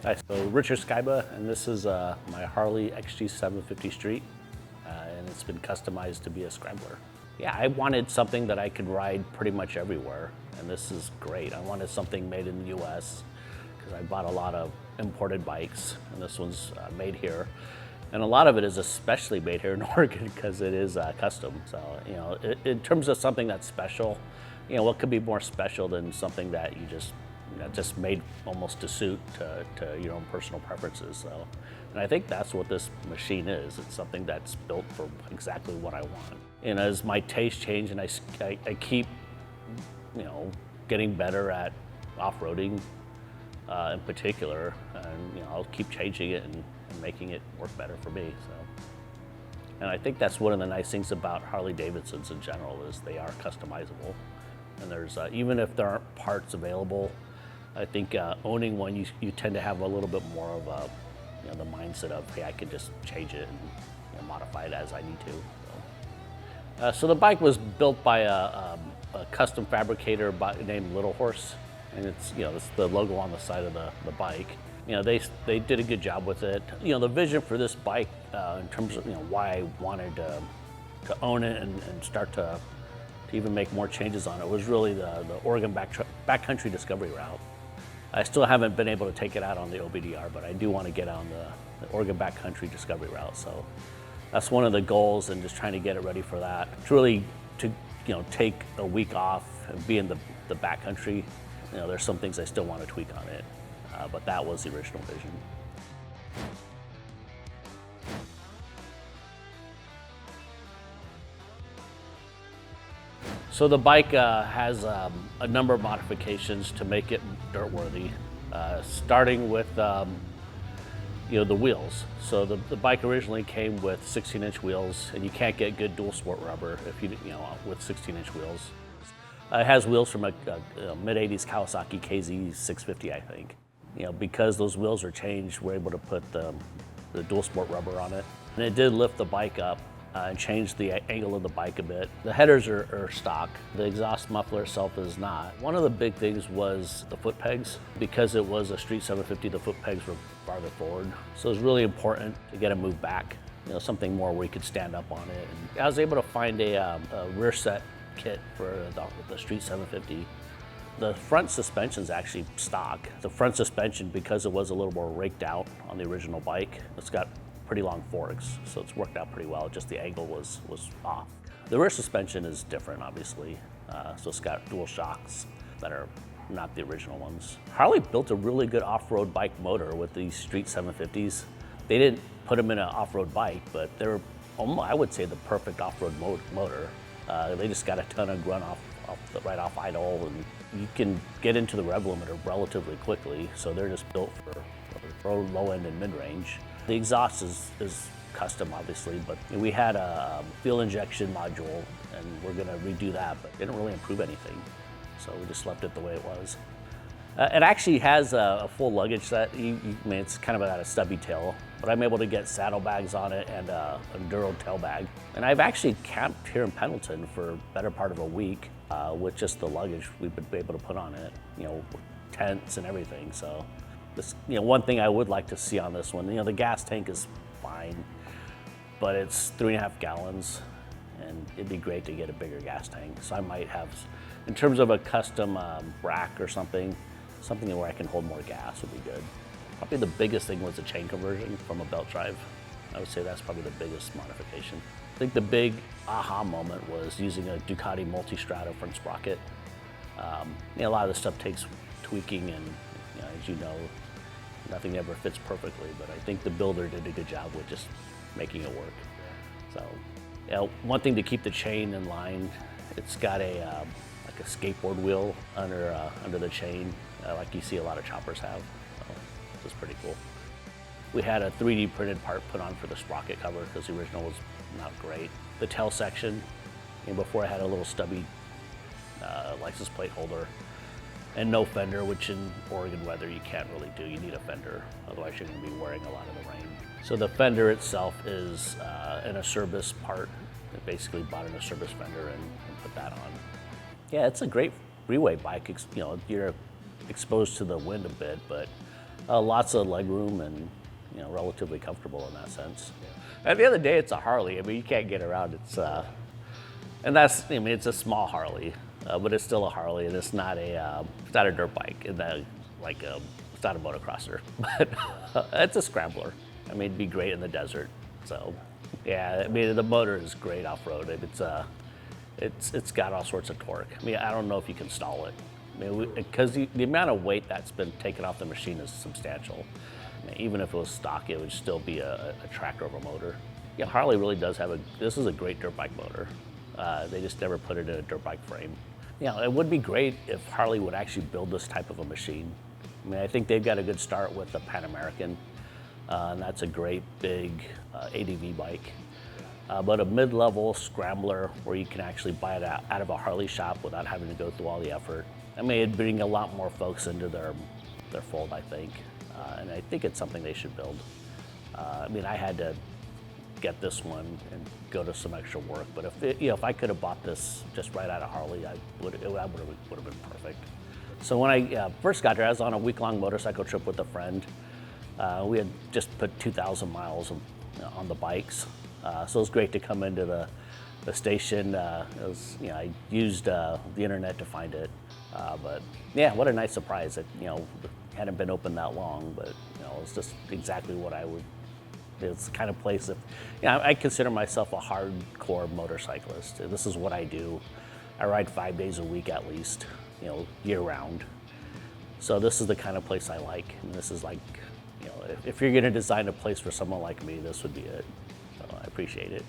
Hi, so 𝗪𝘁𝗰𝗵, and this is my Harley 𝗪𝘁𝗰𝗵 Street, and it's been customized to be a scrambler. Yeah, I wanted something that I could ride pretty much everywhere, and this is great. I wanted something made in the US, because I bought a lot of imported bikes, and this one's made here. And a lot of it is especially made here in Oregon because it is custom. So, you know, in terms of something that's special, you know, what could be more special than something that you just made almost to suit to your own personal preferences. So, and I think that's what this machine is. It's something that's built for exactly what I want. And as my taste change and I keep, you know, getting better at off-roading in particular, and you know, I'll keep changing it and making it work better for me. So, and I think that's one of the nice things about Harley Davidsons in general is they are customizable. And there's even if there aren't parts available, I think owning one, you tend to have a little bit more of a, you know, the mindset of, hey, I can just change it and, you know, modify it as I need to. So the bike was built by a custom fabricator named 𝗪𝘁𝗰𝗵, and it's, you know, it's the logo on the side of the bike. You know, they did a good job with it. You know, the vision for this bike, in terms of, you know, why I wanted to own it and start to even make more changes on it, was really the Oregon backcountry discovery route. I still haven't been able to take it out on the OBDR, but I do want to get on the Oregon backcountry discovery route. So that's one of the goals, and just trying to get it ready for that. It's really to, you know, take a week off and be in the backcountry. You know, there's some things I still want to tweak on it, but that was the original vision. So the bike has a number of modifications to make it dirt worthy, starting with you know, the wheels. So the bike originally came with 16-inch wheels, and you can't get good dual sport rubber if you know, with 16-inch wheels. It has wheels from a mid-80s Kawasaki KZ650, I think. You know, because those wheels are changed, we're able to put the dual sport rubber on it, and it did lift the bike up and change the angle of the bike a bit. The headers are stock. The exhaust muffler itself is not. One of the big things was the foot pegs. Because it was a Street 750, the foot pegs were farther forward. So it was really important to get them moved back. You know, something more where you could stand up on it. And I was able to find a rear set kit for the Street 750. The front suspension's actually stock. The front suspension, because it was a little more raked out on the original bike, it's got pretty long forks, so it's worked out pretty well. Just the angle was off. The rear suspension is different, obviously. So it's got dual shocks that are not the original ones. Harley built a really good off-road bike motor with these Street 750s. They didn't put them in an off-road bike, but they're, I would say, the perfect off-road motor. They just got a ton of grunt right off idle, and you can get into the rev limiter relatively quickly, so they're just built for low end and mid-range. The exhaust is custom, obviously, but we had a fuel injection module, and we're gonna redo that, but it didn't really improve anything, so we just left it the way it was. It actually has a full luggage set. I mean, it's kind of got a stubby tail, but I'm able to get saddlebags on it and a Enduro tail bag. And I've actually camped here in Pendleton for a better part of a week with just the luggage we've been able to put on it, you know, tents and everything. So, this, you know, one thing I would like to see on this one, you know, the gas tank is fine, but it's 3.5 gallons, and it'd be great to get a bigger gas tank. So I might have, in terms of a custom rack or something where I can hold more gas would be good. Probably the biggest thing was the chain conversion from a belt drive. I would say that's probably the biggest modification. I think the big aha moment was using a Ducati Multistrada front sprocket. You know, a lot of this stuff takes tweaking, and you know, as you know, nothing ever fits perfectly, but I think the builder did a good job with just making it work. So, you know, one thing to keep the chain in line, it's got a like a skateboard wheel under the chain, like you see a lot of choppers have. So it's pretty cool. We had a 3D printed part put on for the sprocket cover because the original was not great. The tail section, you know, before I had a little stubby license plate holder, and no fender, which in Oregon weather you can't really do. You need a fender, otherwise you're going to be wearing a lot of the rain. So the fender itself is an Acerbis part. I basically bought an Acerbis fender and put that on. Yeah, it's a great freeway bike. You know, you're exposed to the wind a bit, but Lots of leg room and relatively comfortable in that sense. At the end of the day, it's a Harley. I mean, you can't get around. And that's, I mean, it's a small Harley, but it's still a Harley, and it's not a dirt bike. It's not a motocrosser, but it's a scrambler. I mean, it'd be great in the desert. So, yeah, I mean, the motor is great off road. It's got all sorts of torque. I mean, I don't know if you can stall it. I mean, because the amount of weight that's been taken off the machine is substantial. I mean, even if it was stock, it would still be a tractor over motor. Yeah, Harley really does have this is a great dirt bike motor. They just never put it in a dirt bike frame. It would be great if Harley would actually build this type of a machine. I mean, I think they've got a good start with the 𝗪𝗰𝗵, and that's a great big ADV bike. But a mid-level scrambler where you can actually buy it out of a Harley shop without having to go through all the effort. I mean, it'd bring a lot more folks into their fold, I think. And I think it's something they should build. I mean, I had to get this one and go to some extra work, but if I could have bought this just right out of Harley, it would have been perfect. So when I first got here, I was on a week-long motorcycle trip with a friend. We had just put 2,000 miles on the bikes, so it was great to come into the station. I used the internet to find it, but yeah, what a nice surprise that hadn't been open that long, but it's just exactly what I would. It's the kind of place that, I consider myself a hardcore motorcyclist. This is what I do. I ride 5 days a week at least, year round. So this is the kind of place I like. And this is like, if you're gonna design a place for someone like me, this would be it. So I appreciate it.